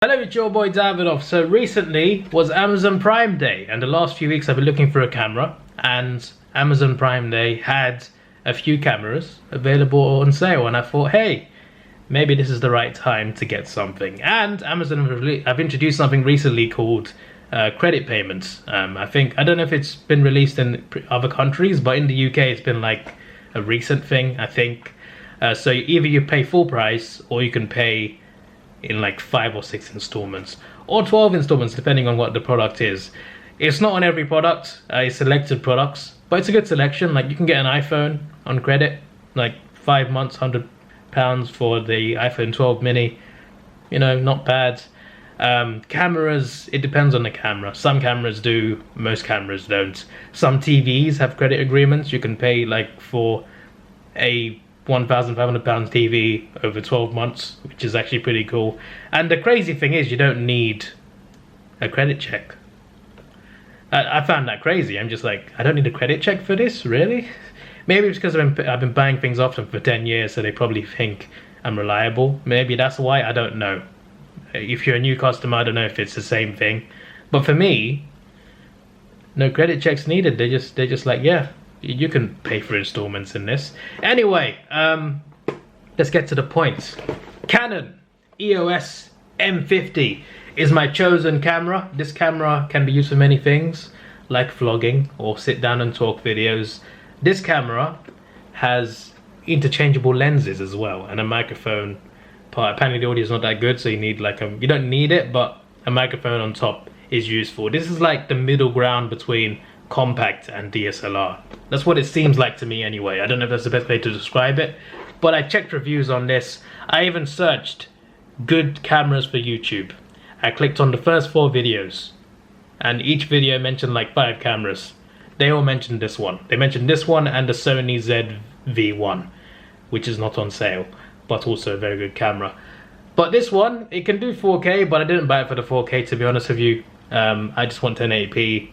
Hello, it's your boy Davidoff. So recently was Amazon Prime Day, and the last few weeks I've been looking for a camera, and Amazon Prime Day had a few cameras available on sale, and I thought, hey, maybe this is the right time to get something. And Amazon have introduced something recently called credit payments. I don't know if it's been released in other countries, but in the UK it's been like a recent thing, I think. So either you pay full price or you can pay in like 5 or 6 installments or 12 installments depending on what the product is. It's not on every product, it's selected products, but it's a good selection. Like you can get an iPhone on credit, like 5 months, £100 for the iPhone 12 mini, you know, not bad. Cameras, it depends on the camera. Some cameras do, most cameras don't. Some TVs have credit agreements. You can pay like for a £1,500 TV over 12 months, which is actually pretty cool. And the crazy thing is, you don't need a credit check. I found that crazy. I'm just like, I don't need a credit check for this, really? Maybe it's because I've been buying things off them for 10 years, so they probably think I'm reliable. Maybe that's why, I don't know. If you're a new customer, I don't know if it's the same thing. But for me, no credit checks needed. They're just like, yeah, you can pay for installments in this. Anyway, let's get to the point. Canon EOS M50 is my chosen camera. This camera can be used for many things, like vlogging or sit down and talk videos. This camera has interchangeable lenses as well, and a microphone part. Apparently the audio is not that good, so you need like you don't need it, but a microphone on top is useful. This is like the middle ground between compact and DSLR. That's what it seems like to me anyway. I don't know if that's the best way to describe it, but I checked reviews on this. I even searched good cameras for YouTube. I clicked on the first 4 videos, and each video mentioned like 5 cameras. They all mentioned this one. They mentioned this one and the Sony ZV-1, which is not on sale, but also a very good camera. But this one, it can do 4K, but I didn't buy it for the 4K, to be honest with you. I just want 1080p.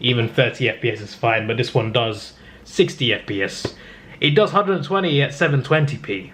Even 30 FPS is fine, but this one does 60 FPS. It does 120 at 720p.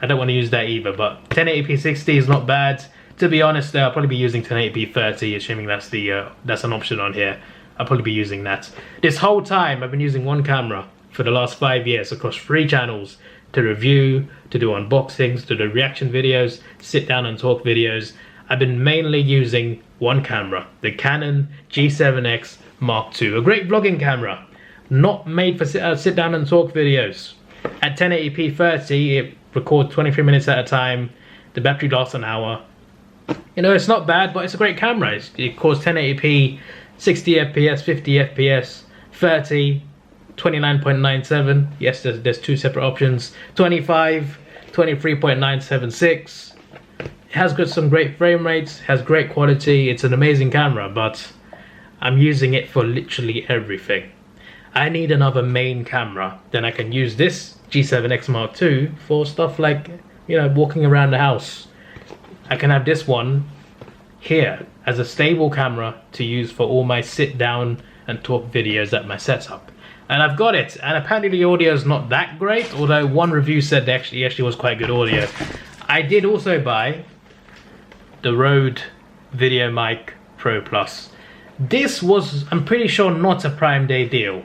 I don't want to use that either, but 1080p 60 is not bad. To be honest, I'll probably be using 1080p 30, assuming that's an option on here. I'll probably be using that. This whole time, I've been using one camera for the last 5 years across 3 channels to review, to do unboxings, to do reaction videos, sit down and talk videos. I've been mainly using one camera, the Canon G7X Mark II, a great vlogging camera, not made for sit down and talk videos. At 1080p 30, it records 23 minutes at a time. The battery lasts an hour. You know, it's not bad, but it's a great camera. It records 1080p, 60 FPS, 50 FPS, 30, 29.97. Yes, there's 2 separate options. 25, 23.976. It has got some great frame rates, has great quality. It's an amazing camera, but I'm using it for literally everything. I need another main camera. Then I can use this G7X Mark II for stuff like, you know, walking around the house. I can have this one here as a stable camera to use for all my sit down and talk videos at my setup. And I've got it. And apparently the audio is not that great, although one review said that actually was quite good audio. I did also buy the Rode VideoMic Pro Plus. This was, I'm pretty sure, not a Prime Day deal,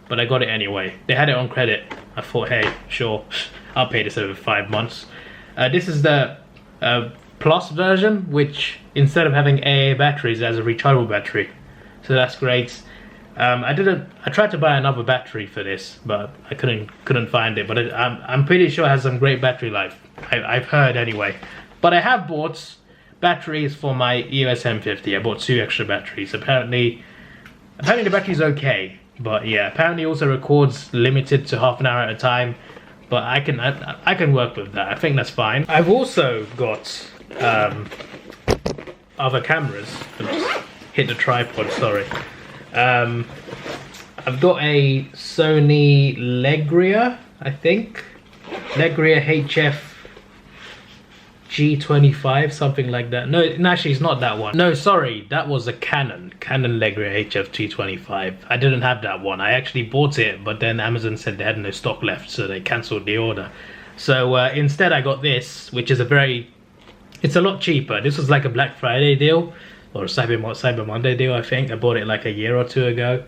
but I got it anyway. They had it on credit. I thought, hey, sure, I'll pay this over 5 months. This is the Plus version, which instead of having AA batteries, it has a rechargeable battery. So that's great. I tried to buy another battery for this, but I couldn't find it. But I'm pretty sure it has some great battery life. I've heard anyway. But I have bought batteries for my EOS M50. I bought 2 extra batteries. Apparently the battery's okay, but yeah, apparently it also records limited to half an hour at a time, but I can work with that. I think that's fine. I've also got other cameras. I've just hit the tripod, sorry. I've got a Sony Legria, I think. Legria HF G25, something like that. No, actually it's not that one. No, sorry, that was a Canon Legria HF G25. I didn't have that one. I actually bought it, but then Amazon said they had no stock left, so they cancelled the order. So instead I got this, which is It's a lot cheaper. This was like a Black Friday deal or a Cyber Monday deal, I think. I bought it like a year or two ago.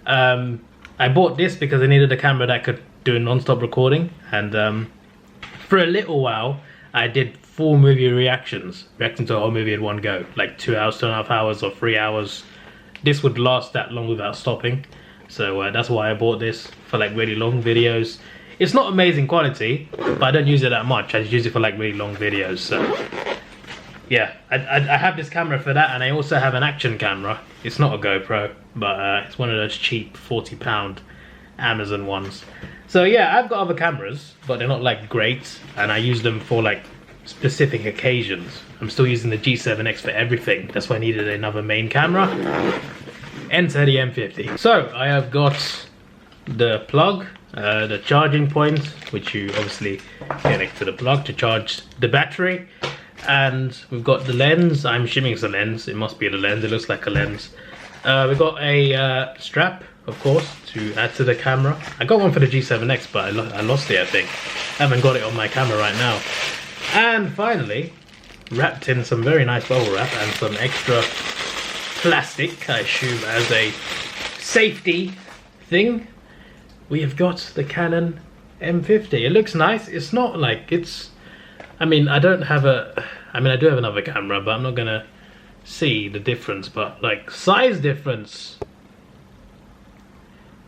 I bought this because I needed a camera that could do non-stop recording, and for a little while I did full movie reacting to a whole movie in one go, like 2 hours, 2.5 hours, or 3 hours. This would last that long without stopping, so that's why I bought this, for like really long videos. It's not amazing quality, but I don't use it that much. I just use it for like really long videos. So yeah, I have this camera for that, and I also have an action camera. It's not a GoPro, but it's one of those cheap £40 Amazon ones. So yeah, I've got other cameras, but they're not like great, and I use them for like specific occasions. I'm still using the G7X for everything. That's why I needed another main camera. Enter the M50. So I have got the plug, the charging point, which you obviously connect to the plug to charge the battery, and we've got the lens. I'm assuming it's a lens. It must be the lens. It looks like a lens. We've got a strap, of course, to add to the camera. I got one for the G7X, but I lost it, I think. I haven't got it on my camera right now. And finally, wrapped in some very nice bubble wrap and some extra plastic, I assume as a safety thing, we have got the Canon M50. It looks nice. It's not like it's... I mean, I do have another camera, but I'm not gonna see the difference. But like size difference,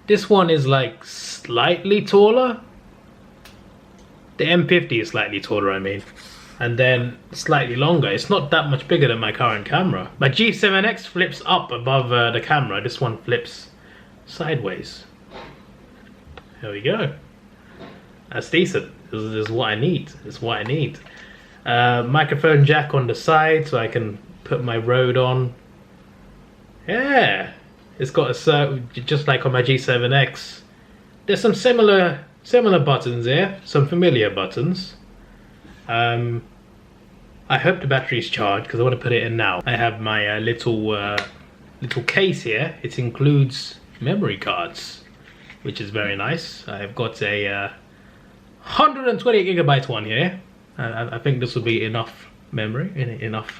this one is like slightly taller. The M50 is slightly taller, I mean, and then slightly longer. It's not that much bigger than my current camera. My G7X flips up above the camera. This one flips sideways. There we go. That's decent. This is what I need. It's what I need. Microphone jack on the side so I can put my Rode on. Yeah, it's got a just like on my G7X. There's some similar buttons here, some familiar buttons. I hope the battery's charged because I want to put it in now. I have my little case here. It includes memory cards, which is very nice. I've got a 128GB one here. I think this will be enough memory, enough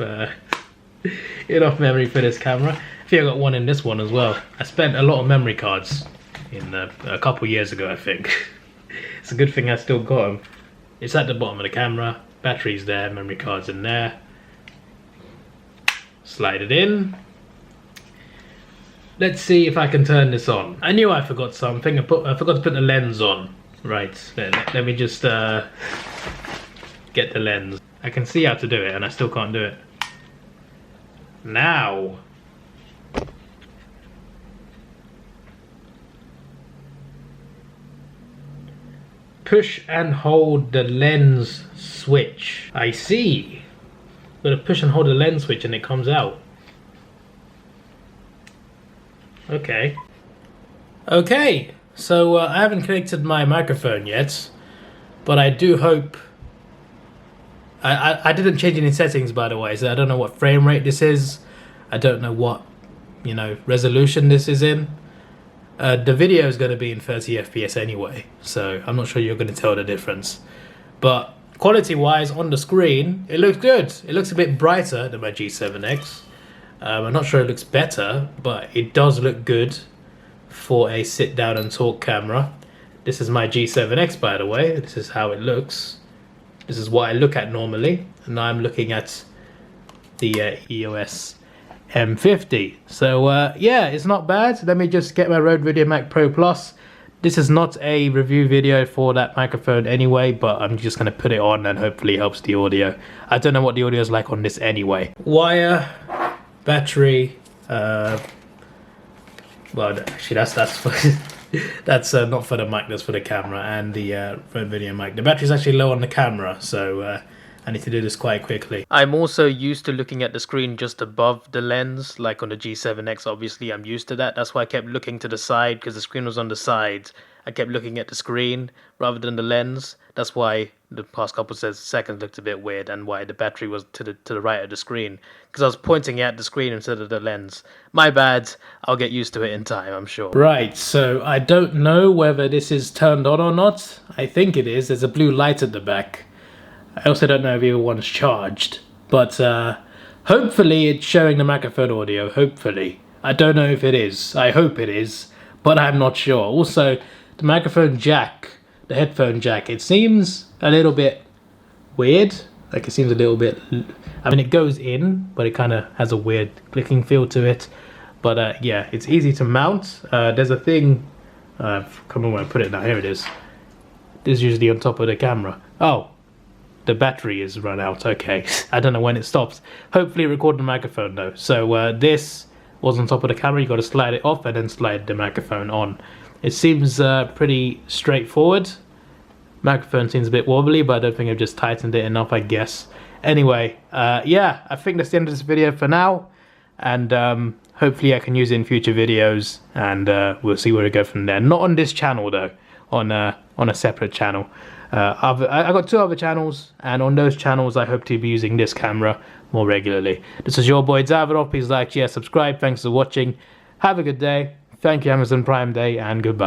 memory for this camera. I think I got one in this one as well. I spent a lot of memory cards in a couple years ago, I think. It's a good thing I still got them. It's at the bottom of the camera. Battery's there, memory cards in there. Slide it in. Let's see if I can turn this on. I knew I forgot something. I forgot to put the lens on. Right, let me just get the lens. I can see how to do it and I still can't do it. Now. Push and hold the lens switch. I see. Gotta push and hold the lens switch and it comes out. Okay. Okay, so I haven't connected my microphone yet, but I do hope... I didn't change any settings, by the way, so I don't know what frame rate this is. I don't know what, resolution this is in. The video is going to be in 30 FPS anyway, so I'm not sure you're going to tell the difference. But quality-wise, on the screen, it looks good. It looks a bit brighter than my G7X. I'm not sure it looks better, but it does look good for a sit-down and talk camera. This is my G7X, by the way. This is how it looks. This is what I look at normally, and now I'm looking at the EOS M50. So yeah, it's not bad. Let me just get my Rode VideoMic Pro Plus. This is not a review video for that microphone anyway, but I'm just going to put it on and hopefully it helps the audio. I don't know what the audio is like on this anyway. Wire, battery, well actually that's for that's not for the mic, that's for the camera and the Rode VideoMic. The battery's actually low on the camera, so I need to do this quite quickly. I'm also used to looking at the screen just above the lens, like on the G7X. Obviously I'm used to that. That's why I kept looking to the side, because the screen was on the side. I kept looking at the screen rather than the lens. That's why the past couple of seconds looked a bit weird, and why the battery was to the right of the screen, because I was pointing at the screen instead of the lens. My bad. I'll get used to it in time, I'm sure. Right, so I don't know whether this is turned on or not. I think it is. There's a blue light at the back. I also don't know if either one's charged, but hopefully it's showing the microphone audio, hopefully. I don't know if it is, I hope it is, but I'm not sure. Also, the microphone jack, the headphone jack, it seems a little bit weird. Like it seems a little bit, I mean it goes in, but it kind of has a weird clicking feel to it. But yeah, it's easy to mount. There's a thing, come on, where I put it now, here it is. This is usually on top of the camera. Oh, the battery is run out, okay. I don't know when it stops. Hopefully record the microphone though. So this was on top of the camera, you got to slide it off and then slide the microphone on. It seems pretty straightforward. Microphone seems a bit wobbly, but I don't think I've just tightened it enough, I guess. Anyway, yeah, I think that's the end of this video for now. And hopefully I can use it in future videos, and we'll see where we go from there. Not on this channel though, on a separate channel. I got 2 other channels, and on those channels I hope to be using this camera more regularly. This is your boy Davidoff. Please like, share, subscribe. Thanks for watching. Have a good day. Thank you, Amazon Prime Day, and goodbye.